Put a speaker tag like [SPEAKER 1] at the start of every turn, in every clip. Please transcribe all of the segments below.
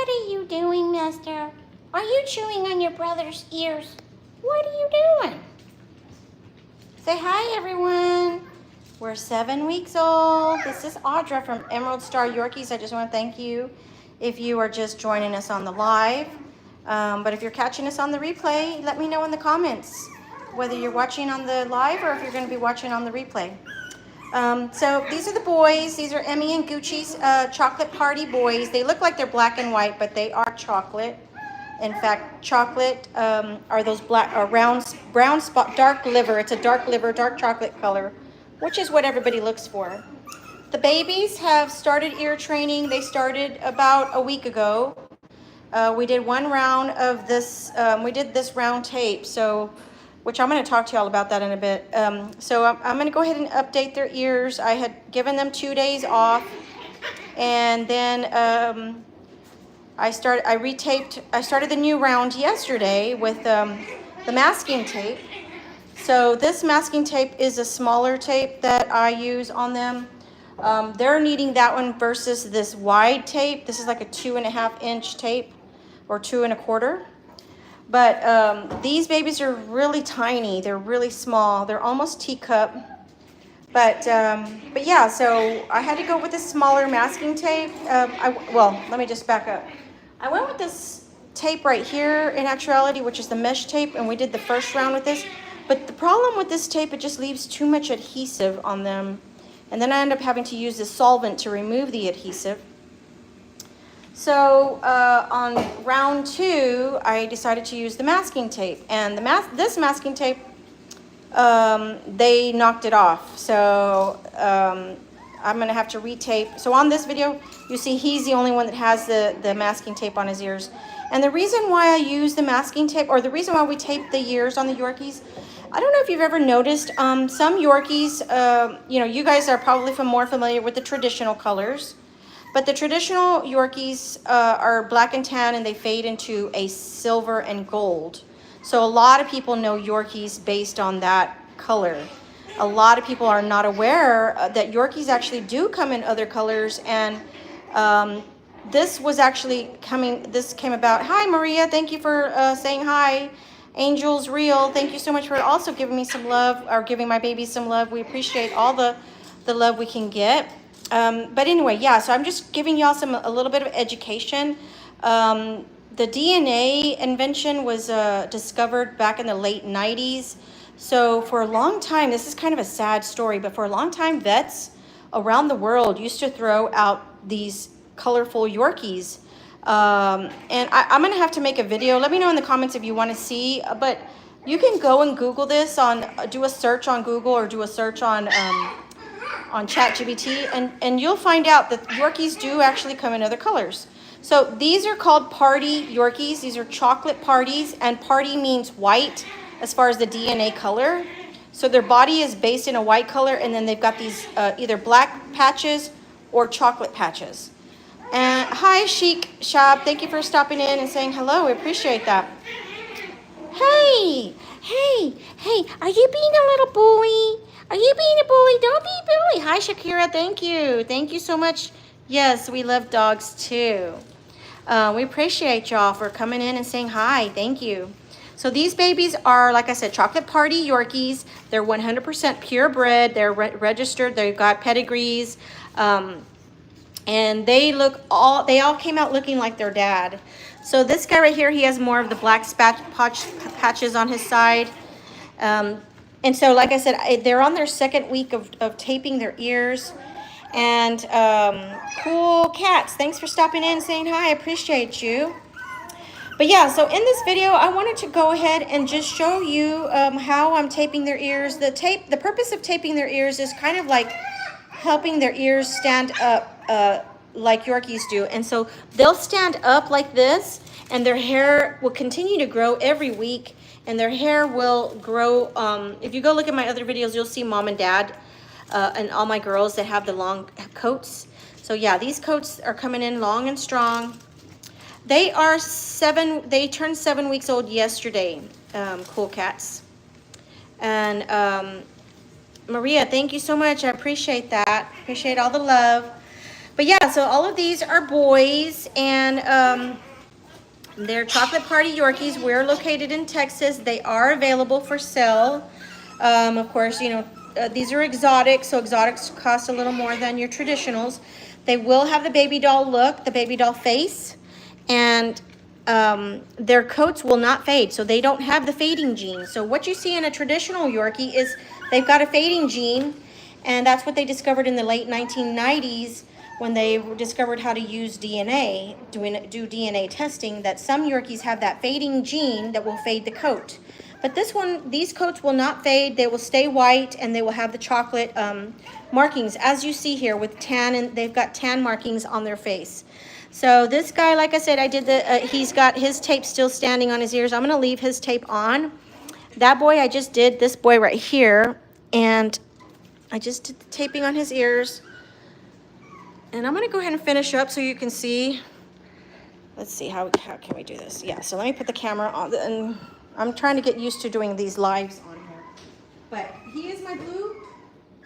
[SPEAKER 1] What are you doing, mister? Are you chewing on your brother's ears? What are you doing? Say hi, everyone. We're 7 weeks old. This is Audra from Emerald Star Yorkies. I just want to thank you if you are just joining us on the live. But if you're catching us on the replay, let me know in the comments whether you're watching on the live or if you're going to be watching on the replay. So these are the boys. These are Emmy and Gucci's Chocolate Parti boys. They look like they're black and white, but they are chocolate. In fact, chocolate are those black, round, brown spot, dark liver. It's a dark liver, dark chocolate color, which is what everybody looks for. The babies have started ear training. They started about a week ago. We did one round of this. We did this round tape, so which I'm going to talk to y'all about that in a bit. So I'm going to go ahead and update their ears. I had given them 2 days off, and then I started the new round yesterday with the masking tape. So this masking tape is a smaller tape that I use on them. They're needing that one versus this wide tape. This is like a 2.5 inch tape or 2 1/4. But these babies are really tiny. They're really small. They're almost teacup. But yeah, so I had to go with this smaller masking tape. Well, let me just back up. I went with this tape right here in actuality, which is the mesh tape, and we did the first round with this. But the problem with this tape, it just leaves too much adhesive on them. And then I end up having to use this solvent to remove the adhesive. So on round 2, I decided to use the masking tape. And this masking tape, they knocked it off. So I'm going to have to retape. So on this video, you see he's the only one that has the masking tape on his ears. And the reason why I use the masking tape, or the reason why we tape the ears on the Yorkies, I don't know if you've ever noticed, some Yorkies, you guys are probably more familiar with the traditional colors. But the traditional Yorkies are black and tan, and they fade into a silver and gold. So a lot of people know Yorkies based on that color. A lot of people are not aware that Yorkies actually do come in other colors, and this came about. Hi, Maria. Thank you for saying hi. Angel's Real. Thank you so much for also giving me some love, or giving my babies some love. We appreciate all the love we can get. But anyway, yeah, so I'm just giving y'all a little bit of education. The DNA invention was discovered back in the late 90s. So for a long time, this is kind of a sad story, but for a long time, vets around the world used to throw out these colorful Yorkies. And I'm going to have to make a video. Let me know in the comments if you want to see, but you can go and Google this do a search on Google, or do a search on ChatGPT, and you'll find out that Yorkies do actually come in other colors. So these are called Parti Yorkies. These are chocolate parties, and Parti means white as far as the DNA color. So their body is based in a white color, and then they've got these either black patches or chocolate patches. And hi, Chic Shop. Thank you for stopping in and saying hello. We appreciate that. Hey, are you being a little bully? Are you being a bully? Don't be a bully. Hi, Shakira. Thank you. Thank you so much. Yes, we love dogs too. We appreciate y'all for coming in and saying hi. Thank you. So these babies are, like I said, Chocolate Parti Yorkies. They're 100% purebred. They're registered. They've got pedigrees. And they all came out looking like their dad. So this guy right here, he has more of the black patches on his side. And so, like I said, they're on their 2nd week of taping their ears. And cool cats, thanks for stopping in and saying hi. I appreciate you. But yeah, so in this video, I wanted to go ahead and just show you how I'm taping their ears. The purpose of taping their ears is kind of like helping their ears stand up like Yorkies do. And so they'll stand up like this, and their hair will continue to grow every week, and their hair will grow. If you go look at my other videos, you'll see Mom and Dad and all my girls that have the long coats. So yeah, these coats are coming in long and strong. They turned 7 weeks old yesterday, cool cats. And Maria, thank you so much. I appreciate that. Appreciate all the love. But yeah, so all of these are boys, and they're Chocolate Parti Yorkies. We're located in Texas. They are available for sale. Of course, you know, these are exotic, so exotics cost a little more than your traditionals. They will have the baby doll look, the baby doll face, and their coats will not fade, so they don't have the fading gene. So what you see in a traditional Yorkie is they've got a fading gene, and that's what they discovered in the late 1990s when they discovered how to use DNA, do DNA testing, that some Yorkies have that fading gene that will fade the coat. But these coats will not fade. They will stay white, and they will have the chocolate markings, as you see here with tan, and they've got tan markings on their face. So this guy, like I said, he's got his tape still standing on his ears. I'm gonna leave his tape on. That boy, I just did this boy right here, and I just did the taping on his ears. And I'm gonna go ahead and finish up so you can see. Let's see, how can we do this? Yeah, so let me put the camera on, and I'm trying to get used to doing these lives on here. But he is my blue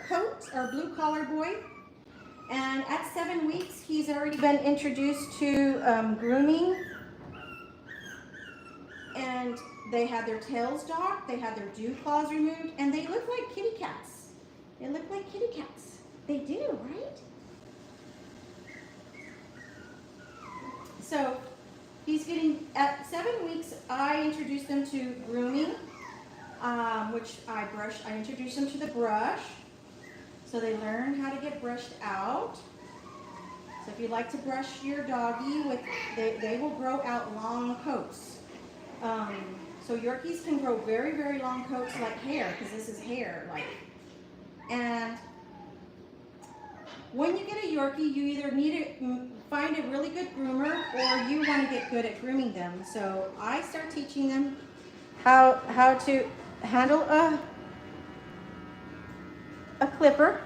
[SPEAKER 1] coat, or blue collar boy. And at 7 weeks, he's already been introduced to grooming. And they had their tails docked, they had their dew claws removed, and they look like kitty cats. They look like kitty cats. They do, right? So he's getting, at 7 weeks, I introduced them to grooming, which I introduced them to the brush. So they learn how to get brushed out. So if you like to brush your doggy, they will grow out long coats. So Yorkies can grow very, very long coats like hair, because this is hair, like. And when you get a Yorkie, you either need to find a really good groomer, or you want to get good at grooming them. So I start teaching them how to handle a clipper.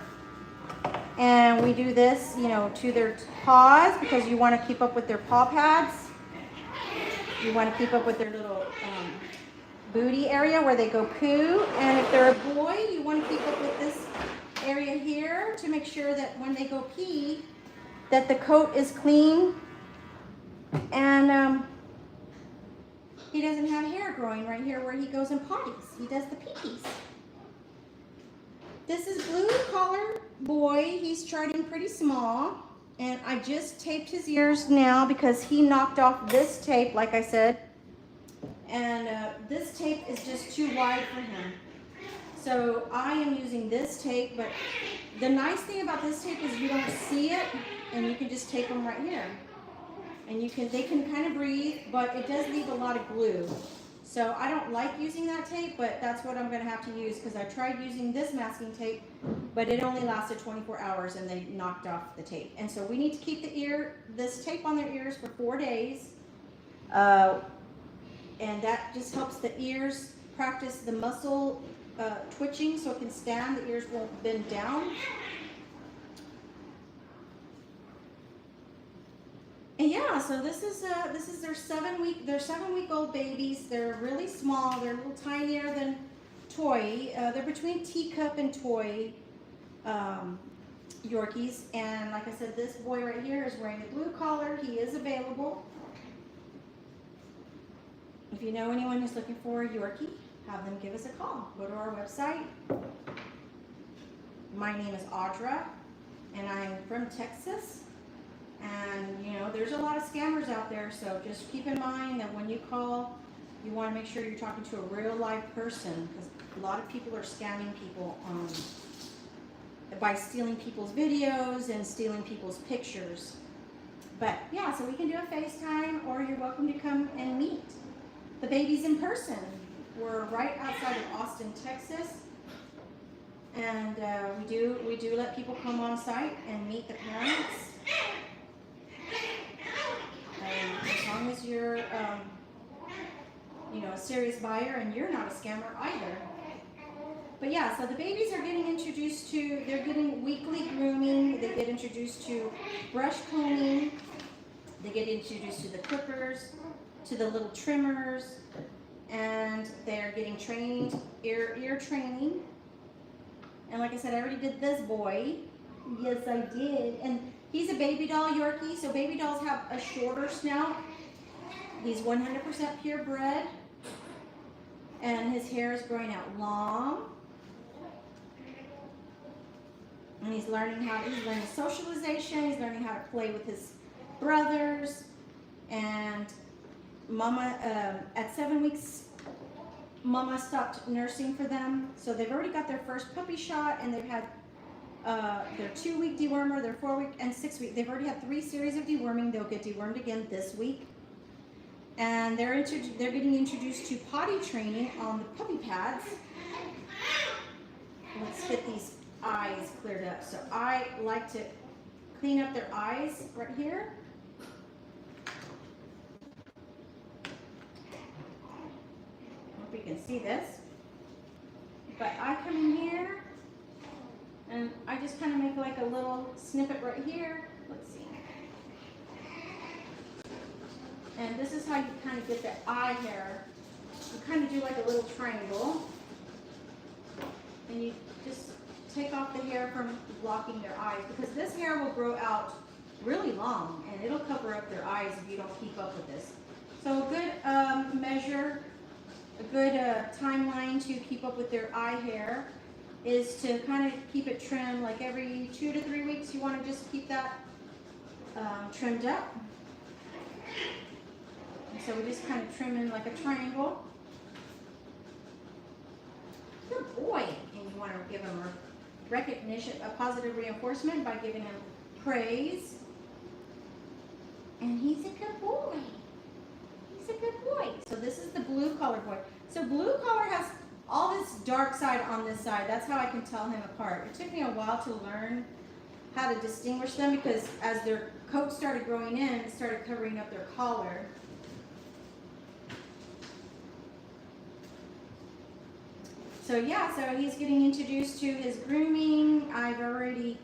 [SPEAKER 1] And we do this, you know, to their paws, because you want to keep up with their paw pads. You want to keep up with their little booty area where they go poo. And if they're a boy, you want to keep up with this area here to make sure that when they go pee, that the coat is clean, and he doesn't have hair growing right here where he goes and potties. He does the pee-pees. This is blue collar boy. He's starting pretty small, and I just taped his ears now because he knocked off this tape, like I said, and this tape is just too wide for him. So I am using this tape, but the nice thing about this tape is you don't see it, and you can just tape them right here. And they can kind of breathe, but it does leave a lot of glue. So I don't like using that tape, but that's what I'm gonna have to use, because I tried using this masking tape, but it only lasted 24 hours and they knocked off the tape. And so we need to keep this tape on their ears for 4 days. And that just helps the ears practice the muscle twitching, so it can stand, the ears won't bend down. And yeah, so this is their 7-week-old babies. They're really small. They're a little tinier than toy. They're between teacup and toy Yorkies. And like I said, this boy right here is wearing a blue collar. He is available. If you know anyone who's looking for a Yorkie, have them give us a call. Go to our website. My name is Audra, and I'm from Texas. And, you know, there's a lot of scammers out there, so just keep in mind that when you call, you want to make sure you're talking to a real live person, because a lot of people are scamming people by stealing people's videos and stealing people's pictures. But, yeah, so we can do a FaceTime, or you're welcome to come and meet the babies in person. We're right outside of Austin, Texas. And we do let people come on site and meet the parents. As long as you're, you know, a serious buyer and you're not a scammer either. But yeah, so the babies are getting introduced to, they're getting weekly grooming. They get introduced to brush combing. They get introduced to the clippers, to the little trimmers, and they're getting trained, ear training. And like I said, I already did this boy. Yes, I did. And He's a baby doll Yorkie, so baby dolls have a shorter snout. He's 100% purebred, and his hair is growing out long. And he's learning socialization. He's learning how to play with his brothers. And Mama, at 7 weeks, Mama stopped nursing for them. So they've already got their first puppy shot, and they've had their 2-week dewormer, their 4-week, and 6-week. They've already had 3 series of deworming. They'll get dewormed again this week. And they're getting introduced to potty training on the puppy pads. Let's get these eyes cleared up. So I like to clean up their eyes right here. Hope you can see this. But I come in here and I just kind of make like a little snippet right here. Let's see. And this is how you kind of get the eye hair. You kind of do like a little triangle. And you just take off the hair from blocking their eyes, because this hair will grow out really long and it'll cover up their eyes if you don't keep up with this. So a good measure, a good timeline to keep up with their eye hair is to kind of keep it trimmed. Like every 2 to 3 weeks, you want to just keep that trimmed up. And so we just kind of trim in like a triangle. Good boy. And you want to give him a recognition, a positive reinforcement by giving him praise. And he's a good boy. He's a good boy. So this is the blue collar boy. So blue collar has all this dark side on this side. That's how I can tell him apart. It took me a while to learn how to distinguish them, because as their coat started growing in, it started covering up their collar. So yeah, so he's getting introduced to his grooming. I've already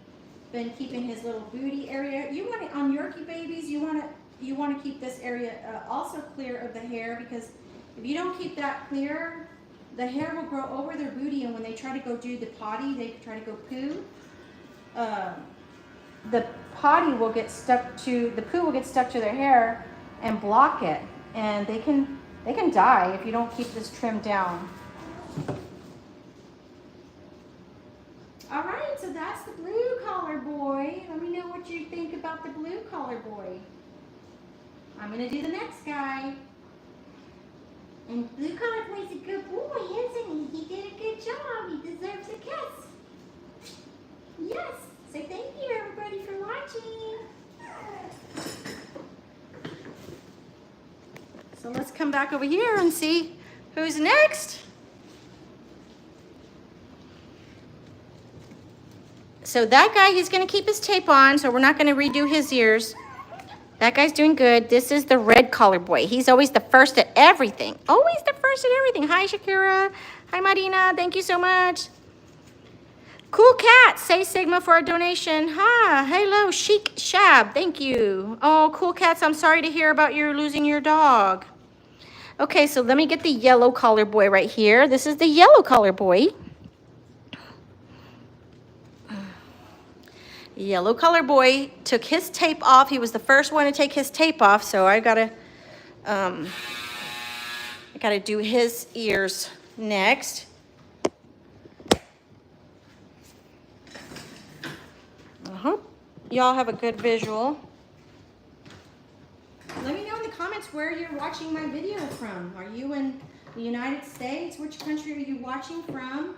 [SPEAKER 1] been keeping his little booty area. You want it on Yorkie babies, you want to keep this area also clear of the hair, because if you don't keep that clear, the hair will grow over their booty, and when they try to go do the potty, they try to go poo, the potty will get stuck to, the poo will get stuck to their hair and block it, and they can die if you don't keep this trimmed down. All right, so that's the blue collar boy. Let me know what you think about the blue collar boy. I'm gonna do the next guy. And blue collar boy's a good boy, isn't he? He did a good job. He deserves a kiss. Yes. So thank you everybody for watching. So let's come back over here and see who's next. So that guy, he's going to keep his tape on, so we're not going to redo his ears. That guy's doing good. This is the red collar boy. He's always the first at everything. Always the first at everything. Hi, Shakira. Hi, Marina. Thank you so much. Cool Cat. Say Sigma for a donation. Hi. Hello, Chic Shab. Thank you. Oh, Cool Cats, I'm sorry to hear about you losing your dog. Okay, so let me get the yellow collar boy right here. This is the yellow collar boy. Yellow color boy took his tape off. He was the first one to take his tape off, so I gotta do his ears next. I hope y'all have a good visual. Let me know in the comments where you're watching my video from. Are you in the United States? Which country are you watching from?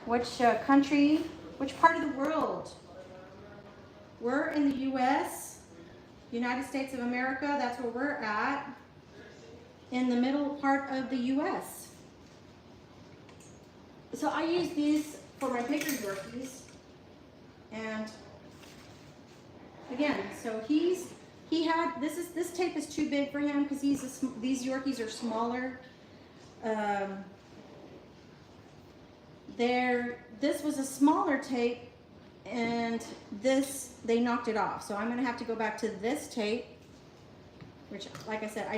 [SPEAKER 1] Which country? Which part of the world? We're in the U.S., United States of America. That's where we're at, in the middle part of the U.S. So I use these for my bigger Yorkies. And again, so this tape is too big for him, because these Yorkies are smaller. This was a smaller tape, and they knocked it off. So I'm gonna have to go back to this tape, which, like I said,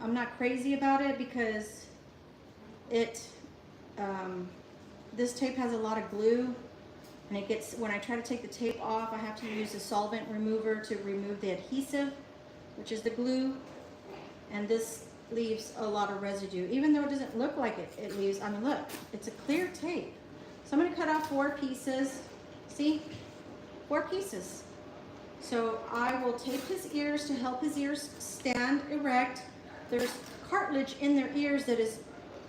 [SPEAKER 1] I'm not crazy about it, because this tape has a lot of glue And it gets, when I try to take the tape off, I have to use a solvent remover to remove the adhesive, which is the glue. And this leaves a lot of residue. Even though it doesn't look like it, it leaves, I mean, look, it's a clear tape. So I'm gonna cut off 4 pieces. See, 4 pieces. So I will tape his ears to help his ears stand erect. There's cartilage in their ears that is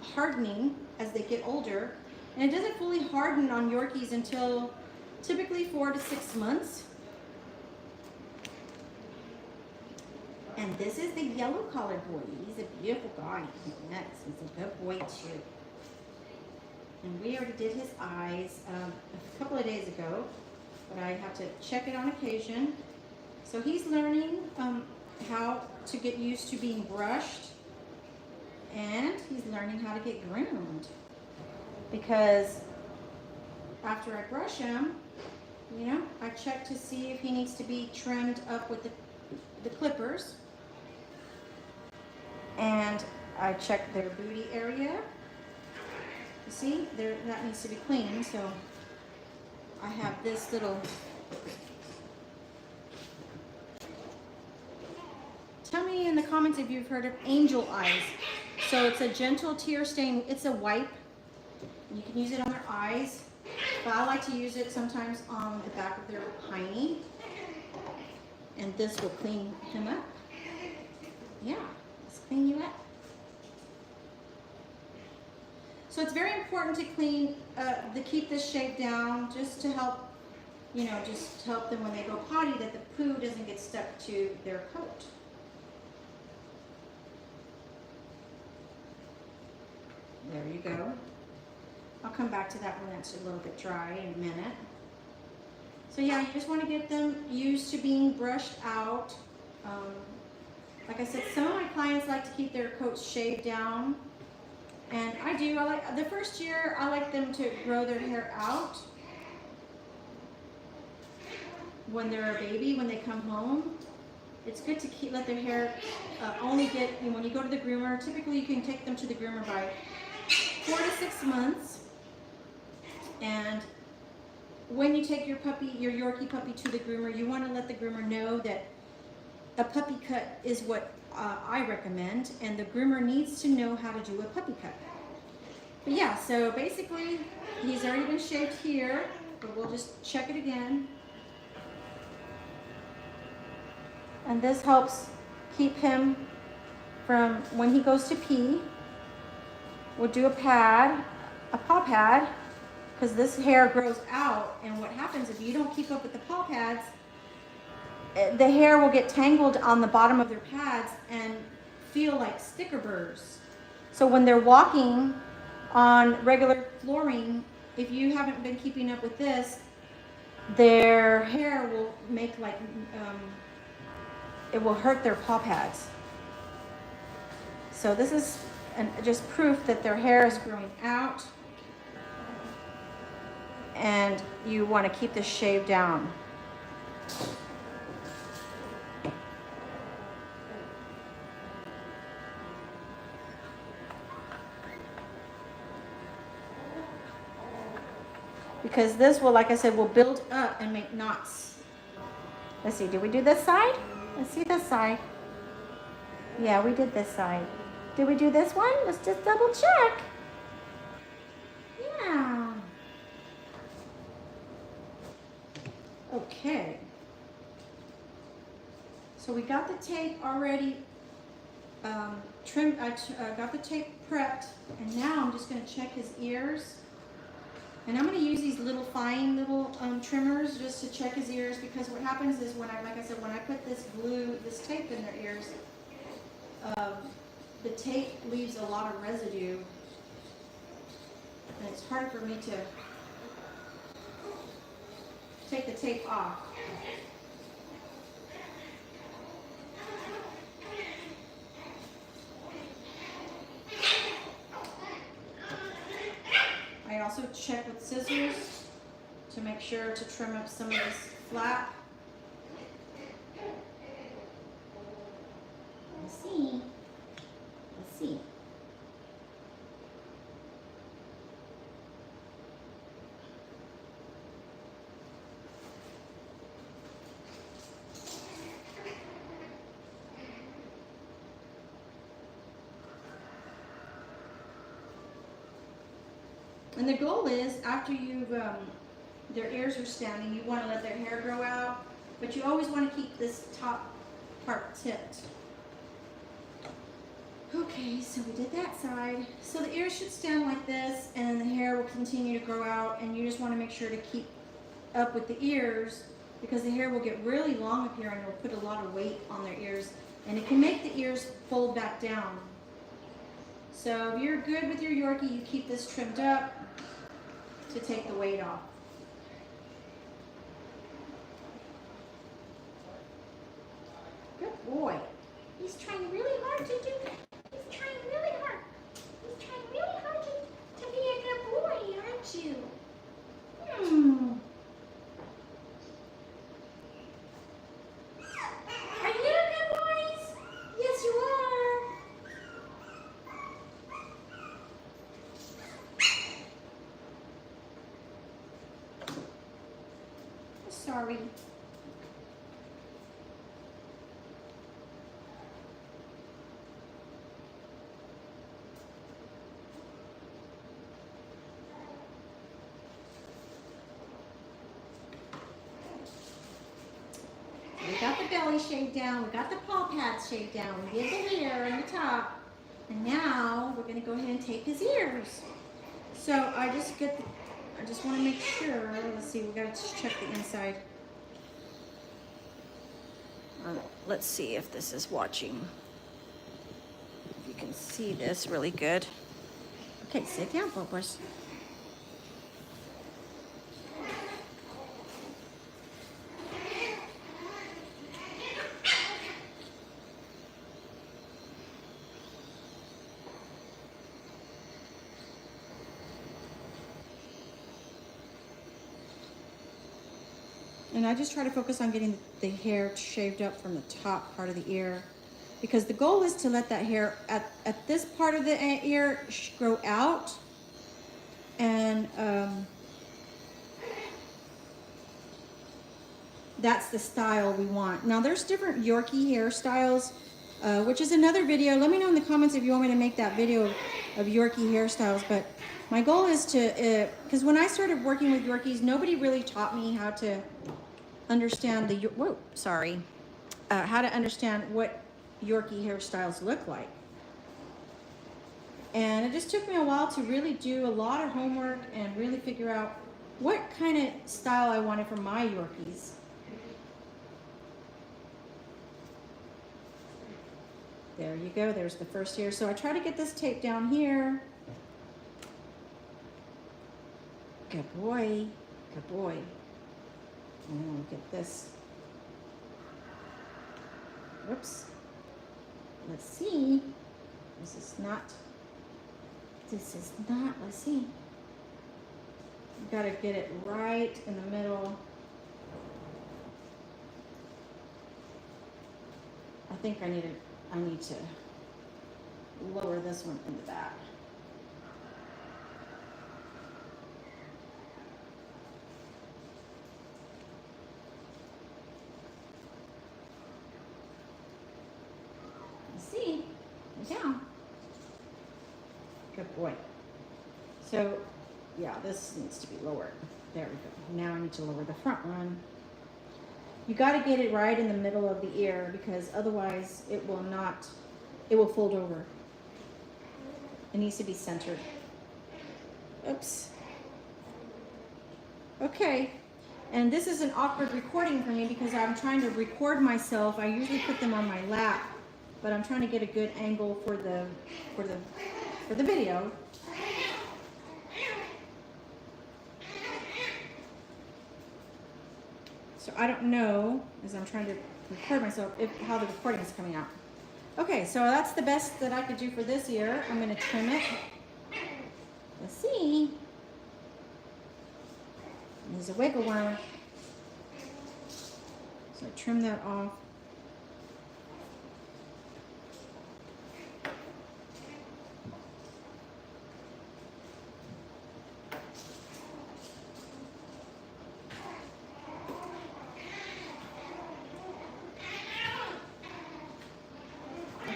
[SPEAKER 1] hardening as they get older. And it doesn't fully harden on Yorkies until typically 4 to 6 months. And this is the yellow collared boy. He's a beautiful guy. Yes, he's a good boy too. And we already did his eyes a couple of days ago, but I have to check it on occasion. So he's learning how to get used to being brushed, and he's learning how to get groomed. Because after I brush him, you know, I check to see if he needs to be trimmed up with the clippers. And I check their booty area. You see, that needs to be cleaned. So I have this little, tell me in the comments if you've heard of angel eyes. So it's a gentle tear stain. It's a wipe. You can use it on their eyes, but I like to use it sometimes on the back of their hiney. And this will clean him up. Yeah, let's clean you up. So it's very important to clean, to keep this shape down, just to help, you know, just help them when they go potty that the poo doesn't get stuck to their coat. There you go. I'll come back to that when it's a little bit dry in a minute. So yeah, you just want to get them used to being brushed out. Like I said, some of my clients like to keep their coats shaved down. And I do. I like the first year, I like them to grow their hair out when they're a baby, when they come home. It's good to let their hair only get, you know, when you go to the groomer, typically you can take them to the groomer by 4 to 6 months. And when you take your puppy, your Yorkie puppy to the groomer, you want to let the groomer know that a puppy cut is what I recommend, and the groomer needs to know how to do a puppy cut. But yeah, so basically he's already been shaved here, but we'll just check it again. And this helps keep him from, when he goes to pee, we'll do a pad, a paw pad, because this hair grows out, and what happens if you don't keep up with the paw pads, the hair will get tangled on the bottom of their pads and feel like sticker burrs. So when they're walking on regular flooring, if you haven't been keeping up with this, their hair will make like, it will hurt their paw pads. So this is just proof that their hair is growing out, and you want to keep this shaved down. Because this will, like I said, will build up and make knots. Let's see, did we do this side? Let's see this side. Yeah, we did this side. Did we do this one? Let's just double check. Yeah. Okay. So we got the tape already trimmed. I got the tape prepped, and now I'm just going to check his ears. And I'm going to use these little fine little trimmers just to check his ears, because what happens is when I, like I said, when I put this glue, this tape in their ears, the tape leaves a lot of residue, and it's hard for me to take the tape off. I also check with scissors to make sure to trim up some of this flap. Let's see. Let's see. And the goal is, after you've, their ears are standing, you want to let their hair grow out, but you always want to keep this top part tipped. Okay, so we did that side. So the ears should stand like this, and the hair will continue to grow out, and you just want to make sure to keep up with the ears, because the hair will get really long up here and it'll put a lot of weight on their ears, and it can make the ears fold back down. So if you're good with your Yorkie, you keep this trimmed up to take the weight off. Good boy. He's trying really hard to do that. He's trying really hard. He's trying really hard to be a good boy, aren't you? Are you good boys? Yes, you are. Sorry. We got the belly shaved down, we got the paw pads shaved down, we did the hair on the top, and now we're gonna go ahead and tape his ears. So I just want to make sure, let's see, we gotta check the inside. Let's see if this is watching. If you can see this really good. Okay, sit down, Popus. And I just try to focus on getting the hair shaved up from the top part of the ear, because the goal is to let that hair at this part of the ear grow out, and that's the style we want. Now there's different Yorkie hairstyles, which is another video. Let me know in the comments if you want me to make that video of Yorkie hairstyles. But my goal is to, because when I started working with Yorkies, nobody really taught me how to understand how to understand what Yorkie hairstyles look like. And it just took me a while to really do a lot of homework and really figure out what kind of style I wanted for my Yorkies. There you go, there's the first ear. So I try to get this tape down here. Good boy, good boy. And then we'll get this. Whoops. Let's see. This is not, let's see. You gotta get it right in the middle. I think I need to lower this one in the back. See, down. Good boy. So, yeah, this needs to be lowered. There we go. Now I need to lower the front one. You got to get it right in the middle of the ear, because otherwise it will fold over. It needs to be centered. Oops. Okay. And this is an awkward recording for me because I'm trying to record myself. I usually put them on my lap, but I'm trying to get a good angle for the video. So I don't know, as I'm trying to record myself, how the recording is coming out. Okay, so that's the best that I could do for this ear. I'm going to trim it. Let's see. There's a wiggle worm. So I trim that off.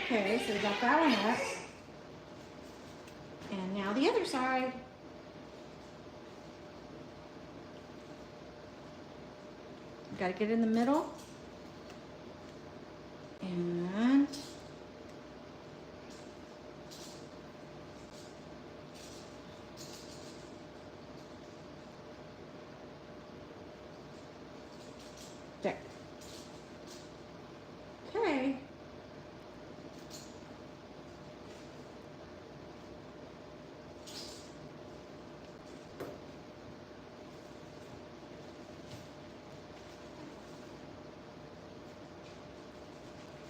[SPEAKER 1] Okay, so we got that one up. And now the other side. You gotta get in the middle. And there. Okay.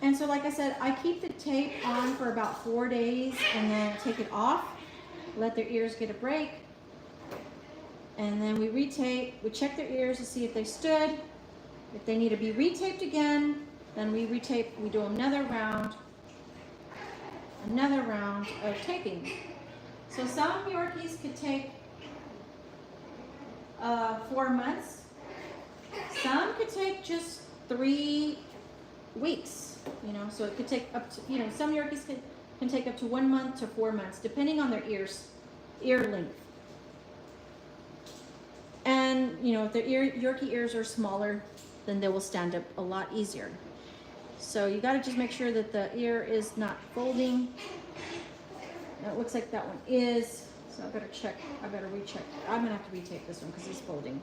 [SPEAKER 1] And so like I said, I keep the tape on for about 4 days and then take it off, let their ears get a break. And then we retape, we check their ears to see if they stood. If they need to be retaped again, then we retape, we do another round of taping. So some Yorkies could take 4 months. Some could take just 3 weeks. You know, so it could take up to, you know, some Yorkies can take up to 1 month to 4 months, depending on their ear length. And, you know, if their Yorkie ears are smaller, then they will stand up a lot easier. So you got to just make sure that the ear is not folding. Now it looks like that one is, so I better check, I better recheck. I'm going to have to retape this one because it's folding.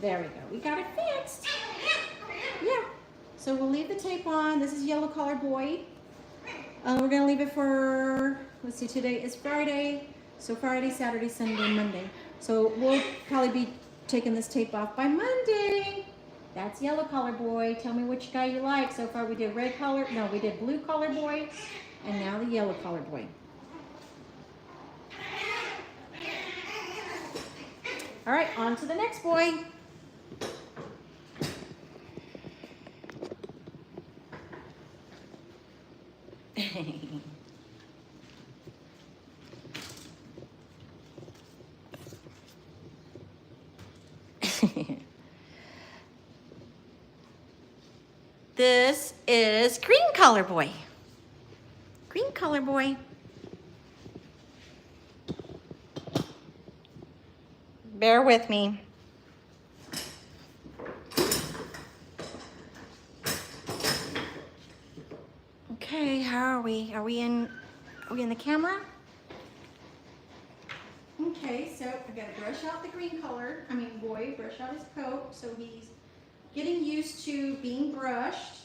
[SPEAKER 1] There we go. We got it fixed. Yeah. So we'll leave the tape on. This is yellow collar boy. We're going to leave it for, let's see, today is Friday. So Friday, Saturday, Sunday, Monday. So we'll probably be taking this tape off by Monday. That's yellow collar boy. Tell me which guy you like. So far we did red collar. No, we did blue collar boy. And now the yellow collar boy. All right, on to the next boy. This is green collar boy. Green collar boy. Bear with me. Okay, how are we? Are we in the camera? Okay, so I gotta brush out the green color. Boy, brush out his coat so he's getting used to being brushed.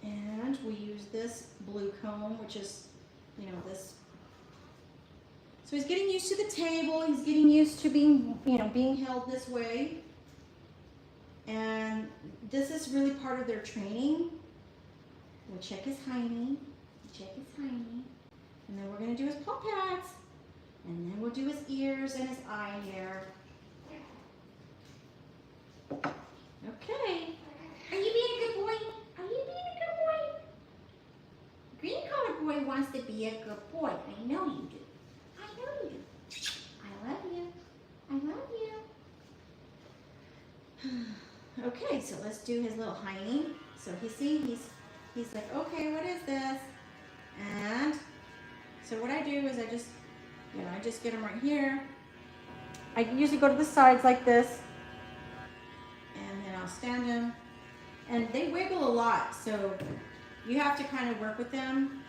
[SPEAKER 1] And we use this blue comb, which is, you know, this. So he's getting used to the table. He's getting used to being, you know, being held this way. And this is really part of their training. We'll check his hiney. And then we're going to do his paw pads. And then we'll do his ears and his eye hair. Okay. Are you being a good boy? Are you being a good boy? Green collar boy wants to be a good boy. I know you do. I know you do. I love you. I love you. Okay, so let's do his little hiney. So he's like, okay, what is this? And so what I do is I just get him right here. I usually go to the sides like this, and then I'll stand him. And they wiggle a lot, so you have to kind of work with them.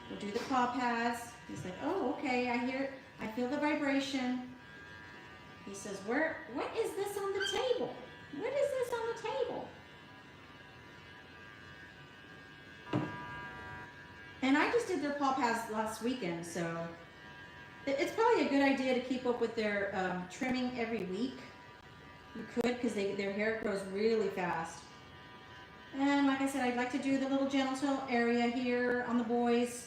[SPEAKER 1] We'll do the paw pads. He's like, oh, okay, I hear it. I feel the vibration. He says, what is this on the table? What is this on the table? And I just did their paw pads last weekend, so it's probably a good idea to keep up with their trimming every week. You could, because their hair grows really fast. And like I said, I'd like to do the little genital area here on the boys.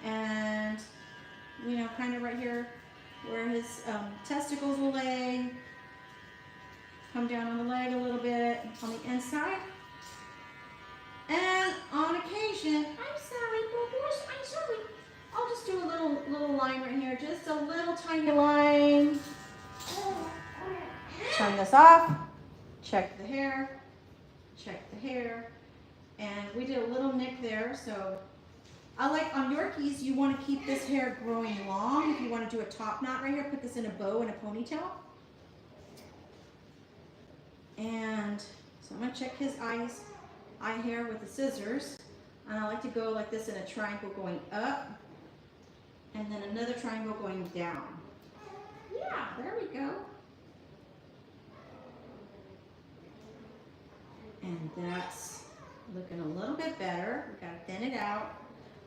[SPEAKER 1] And, you know, kind of right here where his testicles will lay. Come down on the leg a little bit on the inside. And on occasion, I'm sorry, Boo-Boos, I'm sorry. I'll just do a little line right here, just a little tiny line. Turn this off. Check the hair. Check the hair. And we did a little nick there, so I like on Yorkies, you want to keep this hair growing long. If you want to do a top knot right here, put this in a bow and a ponytail. And so I'm going to check his eye hair with the scissors. And I like to go like this in a triangle going up. And then another triangle going down. Yeah, there we go. And that's looking a little bit better. We got to thin it out.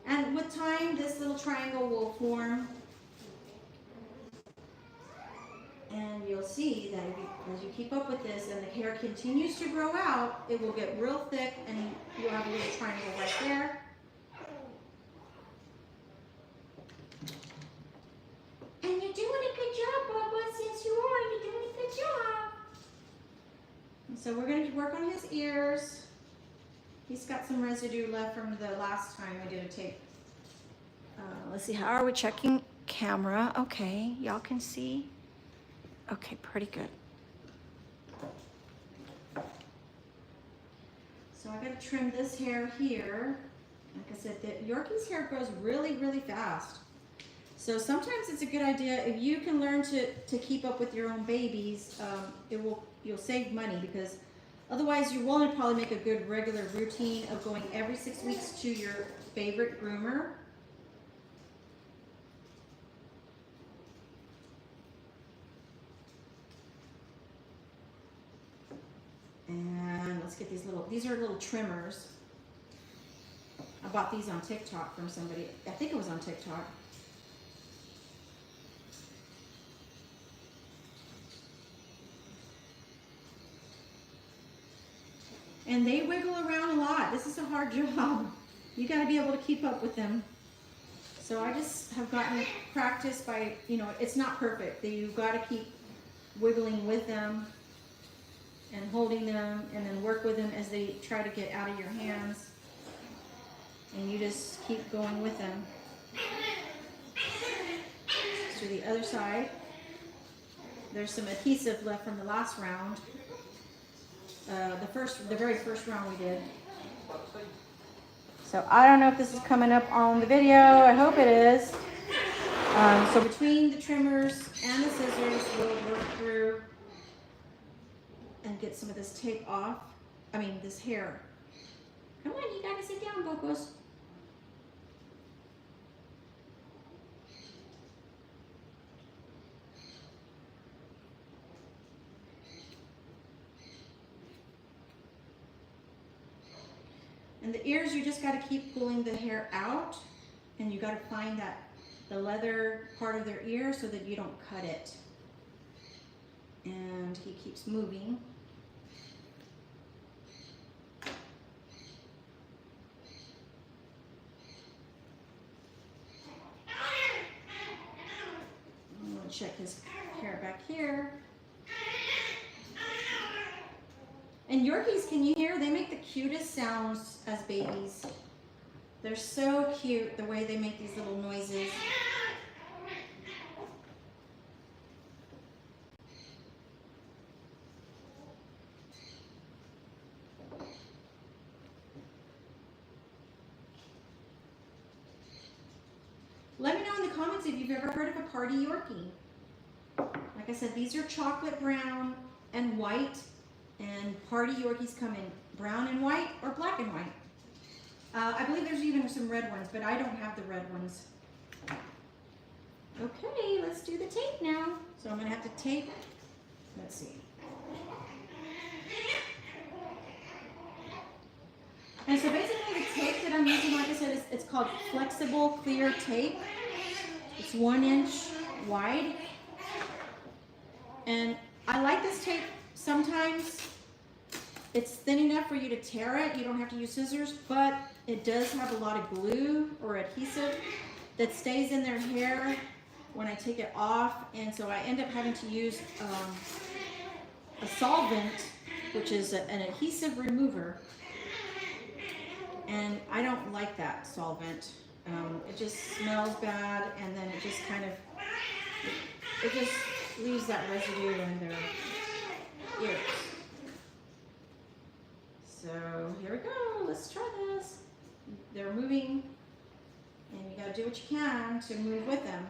[SPEAKER 1] And with time, this little triangle will form. And you'll see that as you keep up with this and the hair continues to grow out, it will get real thick and you'll have a little triangle right there. And you're doing a good job, Bubba. Since you are, you're doing a good job. And so we're going to work on his ears. He's got some residue left from the last time I did a tape. Let's see, how are we checking camera? Okay, y'all can see. Okay, pretty good. So I gotta trim this hair here. Like I said, the Yorkie's hair grows really, really fast. So sometimes it's a good idea, if you can learn to keep up with your own babies, you'll save money, because otherwise you won't probably make a good regular routine of going every 6 weeks to your favorite groomer. And let's get these are little trimmers. I bought these on TikTok from somebody. I think it was on TikTok. And they wiggle around a lot. This is a hard job. You got to be able to keep up with them. So I just have gotten practice by, it's not perfect. You've got to keep wiggling with them and holding them, and then work with them as they try to get out of your hands. And you just keep going with them. To the other side. There's some adhesive left from the last round. The very first round we did. So I don't know if this is coming up on the video. I hope it is. So between the trimmers and the scissors, we'll work through and get some of this tape off. This hair. Come on, you gotta sit down, Bocos. And the ears, you just gotta keep pulling the hair out, and you gotta find the leather part of their ear so that you don't cut it. And he keeps moving. I'm gonna check his hair back here. And Yorkies, can you hear? They make the cutest sounds as babies. They're so cute the way they make these little noises. Let me know in the comments if you've ever heard of a Parti Yorkie. Like I said, these are chocolate brown and white, and Parti Yorkies come in brown and white or black and white. I believe there's even some red ones, but I don't have the red ones. Okay, let's do the tape now. So I'm gonna have to tape, let's see. And so basically the tape that I'm using, like I said, it's called flexible clear tape. It's 1 inch wide. And I like this tape. Sometimes it's thin enough for you to tear it. You don't have to use scissors, but it does have a lot of glue or adhesive that stays in their hair when I take it off. And so I end up having to use a solvent, which is an adhesive remover. And I don't like that solvent. It just smells bad, and then it just kind of, it just leaves that residue in their ears. So here we go, let's try moving, and you gotta do what you can to move with them.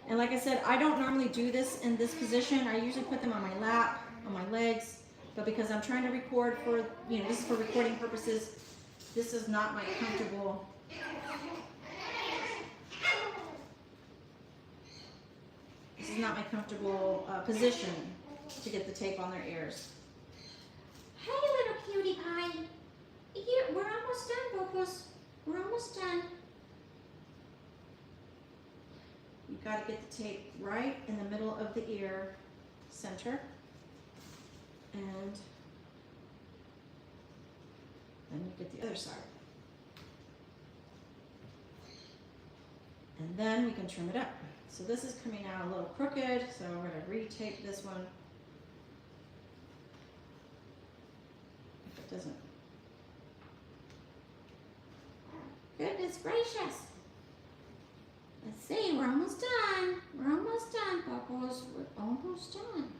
[SPEAKER 1] And like I said, I don't normally do this in this position. I usually put them on my lap, on my legs, but because I'm trying to record for, you know, this is for recording purposes, this is not my comfortable position to get the tape on their ears. Hey, little cutie pie. Here, we're almost done, Bubbles. We're almost done. You've got to get the tape right in the middle of the ear center. And then you get the other side. And then we can trim it up. So this is coming out a little crooked, so we're going to retape this one. If it doesn't. Goodness gracious. Let's see, we're almost done. We're almost done, Bubbles. We're almost done.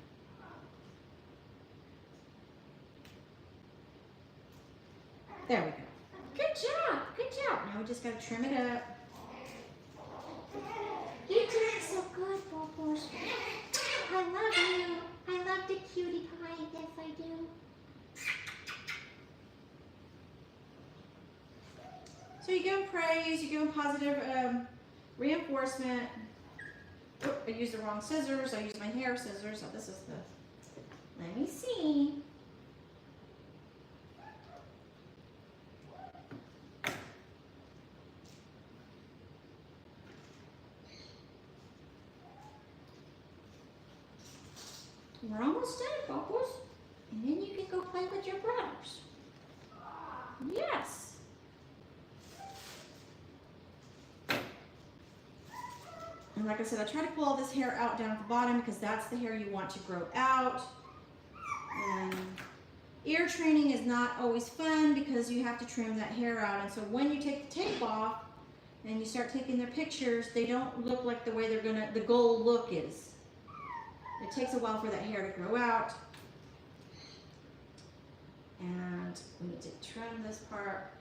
[SPEAKER 1] There we go. Good job, good job. Now we just got to trim it up. You're doing so good, Bubbles. I love you. I love the cutie pie. Yes, I do. So you give them praise, you give them positive reinforcement. Oh, I used the wrong scissors. I used my hair scissors. So this is the, let me see. We're almost done, Bubbles. And then you can go play with your brothers. Yes. And like I said, I try to pull all this hair out down at the bottom because that's the hair you want to grow out. And ear training is not always fun because you have to trim that hair out. And so when you take the tape off and you start taking their pictures, they don't look like the way the goal look is. It takes a while for that hair to grow out. And we need to trim this part.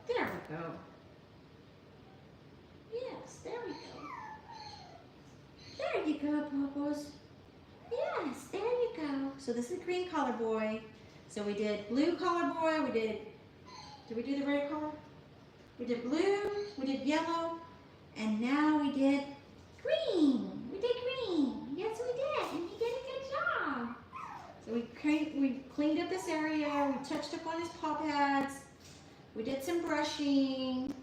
[SPEAKER 1] There we go. Yes, there we go. There you go, Bubbles. Yes, there you go. So this is green collar boy. So we did blue collar boy. Did we do the red color? We did blue, we did yellow, and now we did green. We did green. Yes, we did, and he did a good job. So we cleaned up this area. We touched up on his paw pads. We did some brushing.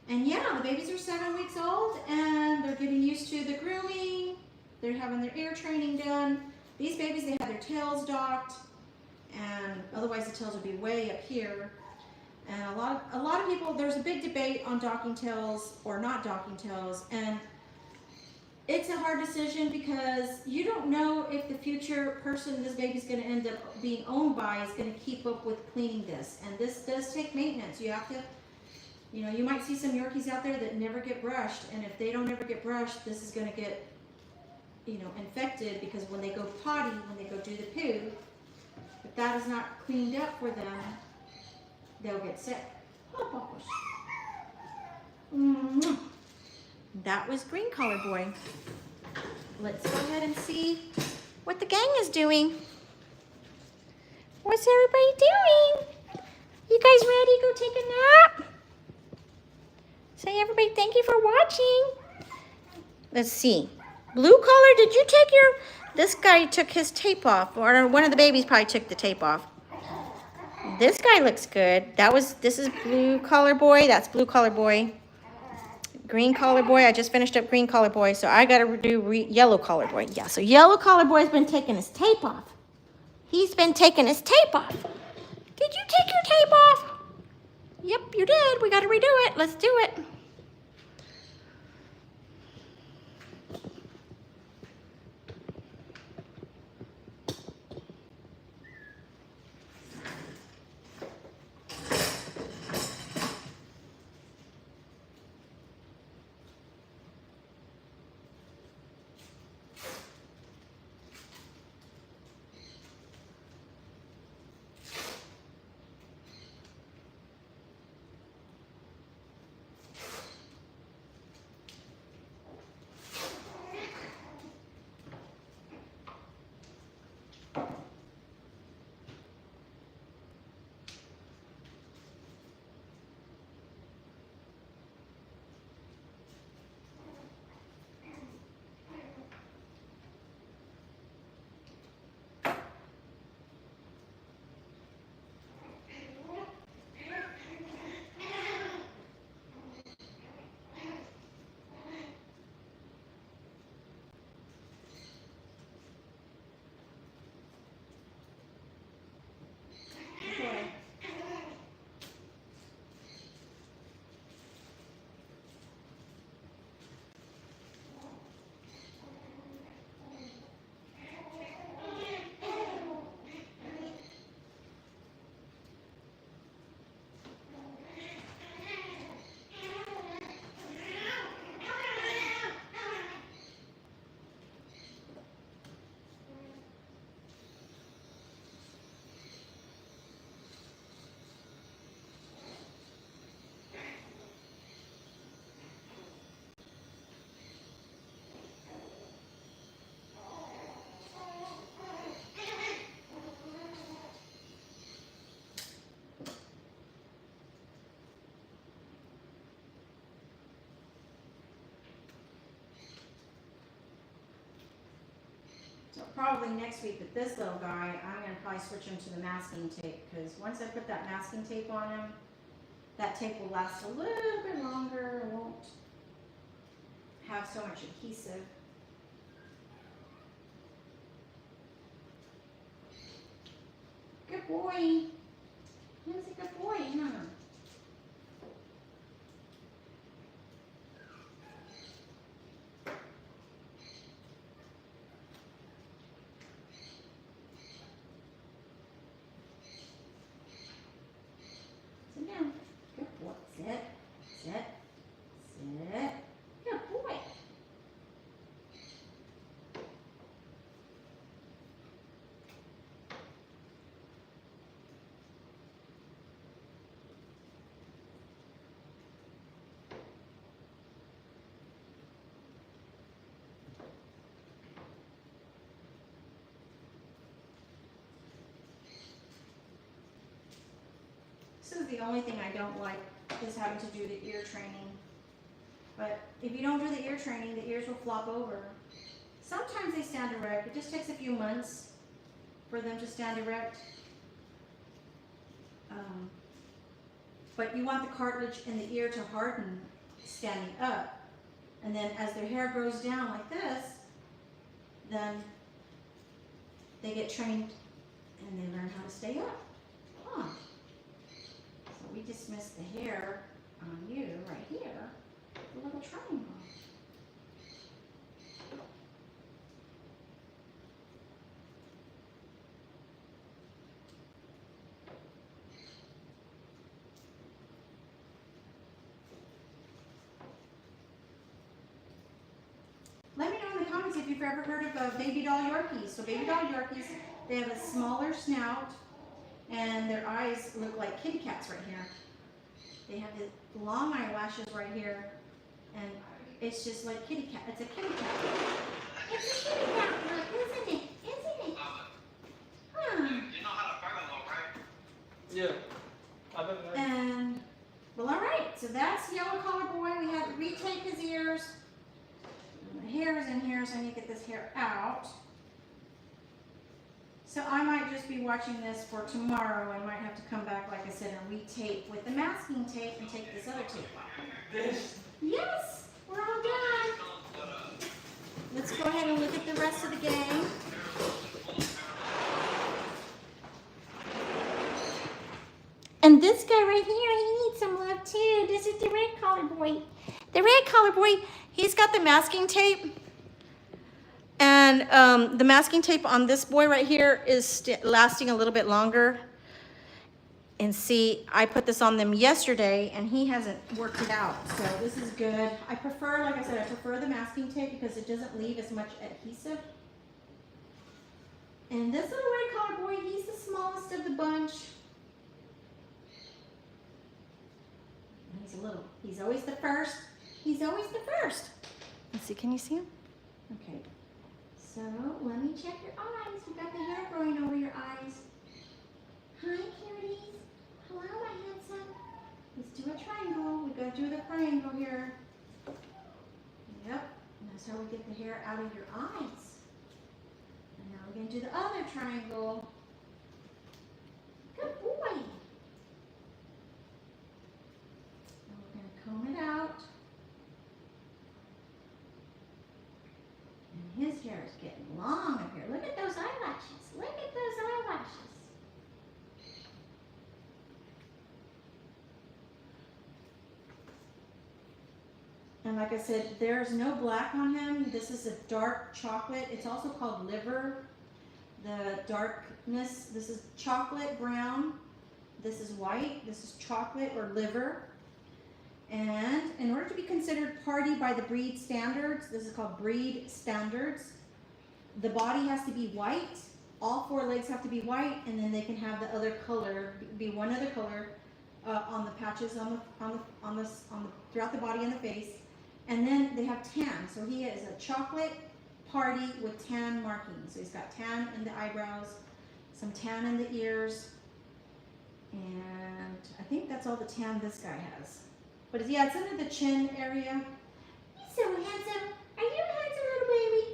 [SPEAKER 1] And yeah, the babies are 7 weeks old and they're getting used to the grooming. They're having their ear training done. These babies, they have their tails docked, and otherwise the tails would be way up here. And a lot of people, there's a big debate on docking tails or not docking tails, and it's a hard decision because you don't know if the future person this baby's going to end up being owned by is going to keep up with cleaning this. And this does take maintenance. You have to, you know, you might see some Yorkies out there that never get brushed, and if they don't ever get brushed, this is going to get, you know, infected because when they go potty, when they go do the poo, if that is not cleaned up for them, they'll get sick. Oh, mm-hmm. That was green collar boy. Let's go ahead and see what the gang is doing. What's everybody doing? You guys ready to go take a nap? Say everybody thank you for watching. Let's see. Blue collar, did you take your... This guy took his tape off, or one of the babies probably took the tape off. This guy looks good. This is blue collar boy. That's blue collar boy. Green collar boy. I just finished up green collar boy, so I gotta do yellow collar boy. Yeah, so yellow collar boy's been taking his tape off. He's been taking his tape off. Did you take your tape off? Yep, you did. We gotta redo it. Let's do it. So probably next week with this little guy, I'm going to probably switch him to the masking tape, because once I put that masking tape on him, that tape will last a little bit longer and won't have so much adhesive. Good boy. He was a good boy, huh? Sit down. Good boy. Sit. Sit. Sit. Good boy. This is the only thing I don't like, is having to do the ear training. But if you don't do the ear training, the ears will flop over. Sometimes they stand erect. It just takes a few months for them to stand erect. But you want the cartilage in the ear to harden standing up. And then as their hair grows down like this, then they get trained and they learn how to stay up. Huh. So we dismiss the hair on you right here, the little triangle. Let me know in the comments if you've ever heard of baby doll Yorkies. So baby doll Yorkies, they have a smaller snout and their eyes look like kitty cats right here. They have the long eyelashes right here, and it's just like kitty cat. It's a kitty cat. It's a kitty cat, look, isn't it? Isn't it? Huh.
[SPEAKER 2] You know how to parallel, right? Yeah. I've been there.
[SPEAKER 1] And, well, all right. So that's Yellow Collar Boy. We had to retape his ears. The hair is in here, so I need to get this hair out. So I might just be watching this for tomorrow. I might have to come back, like I said, and retape with the masking tape and take this other tape off.
[SPEAKER 2] This?
[SPEAKER 1] Yes, we're all done. Let's go ahead and look at the rest of the game. And this guy right here, he needs some love too. This is the red collar boy. The red collar boy, he's got the masking tape. And the masking tape on this boy right here is lasting a little bit longer. And see, I put this on them yesterday and he hasn't worked it out. So this is good. I prefer, like I said, I prefer the masking tape because it doesn't leave as much adhesive. And this little red collar boy, he's the smallest of the bunch. He's always the first. He's always the first. Let's see, can you see him? Okay. So let me check your eyes. You got the hair growing over your eyes. Hi, cuties. Hello, my handsome. Let's do a triangle. We gotta do the triangle here. Yep. And that's how we get the hair out of your eyes. And now we're gonna do the other triangle. Good boy. And we're gonna comb it out. And his hair is getting long up here. Look at those eyelashes. Look at those eyelashes. And like I said, there's no black on him. This is a dark chocolate. It's also called liver. The darkness, this is chocolate brown. This is white. This is chocolate or liver. And in order to be considered Parti by the breed standards, this is called breed standards, the body has to be white, all four legs have to be white, and then they can have the other color, be one other color on the patches throughout the body and the face. And then they have tan, so he is a chocolate Parti with tan markings. So he's got tan in the eyebrows, some tan in the ears, and I think that's all the tan this guy has. But yeah, it's under the chin area. He's so handsome. Are you a handsome little baby?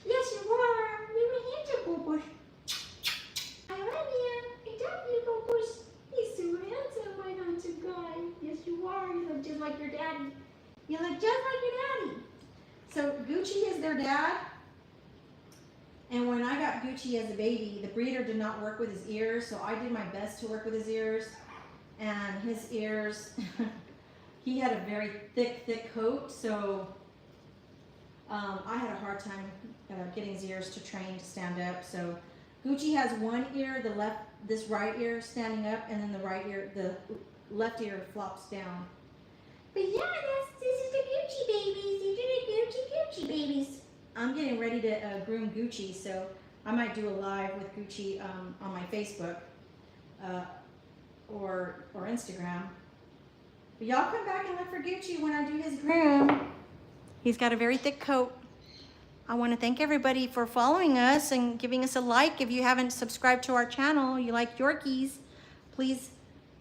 [SPEAKER 1] Yes, you are. You their dad. And when I got Gucci as a baby, the breeder did not work with his ears, so I did my best to work with his ears. And his ears, he had a very thick coat, so I had a hard time getting his ears to train to stand up. So Gucci has one ear, this right ear standing up, and then the left ear flops down. But yeah, this is the Gucci babies. These are the Gucci babies. I'm getting ready to groom Gucci, so I might do a live with Gucci on my Facebook or Instagram. But y'all come back and look for Gucci when I do his groom. He's got a very thick coat. I want to thank everybody for following us and giving us a like. If you haven't subscribed to our channel, you like Yorkies, please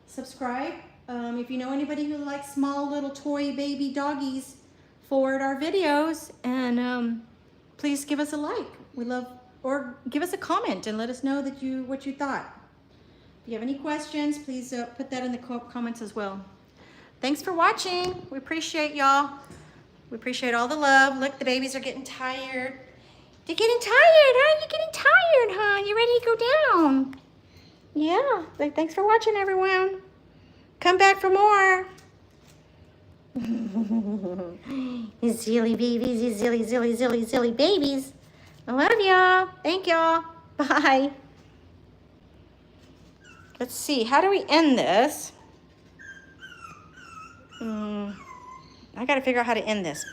[SPEAKER 1] subscribe. If you know anybody who likes small little toy baby doggies, forward our videos and please give us a like. We love, or give us a comment and let us know that what you thought. If you have any questions, please put that in the comments as well. Thanks for watching. We appreciate y'all. We appreciate all the love. Look, the babies are getting tired. They're getting tired, huh? You're getting tired, huh? You ready to go down? Yeah. Thanks for watching, everyone. Come back for more. You silly babies, you silly babies. I love y'all. Thank y'all. Bye. Let's see. How do we end this? I got to figure out how to end this.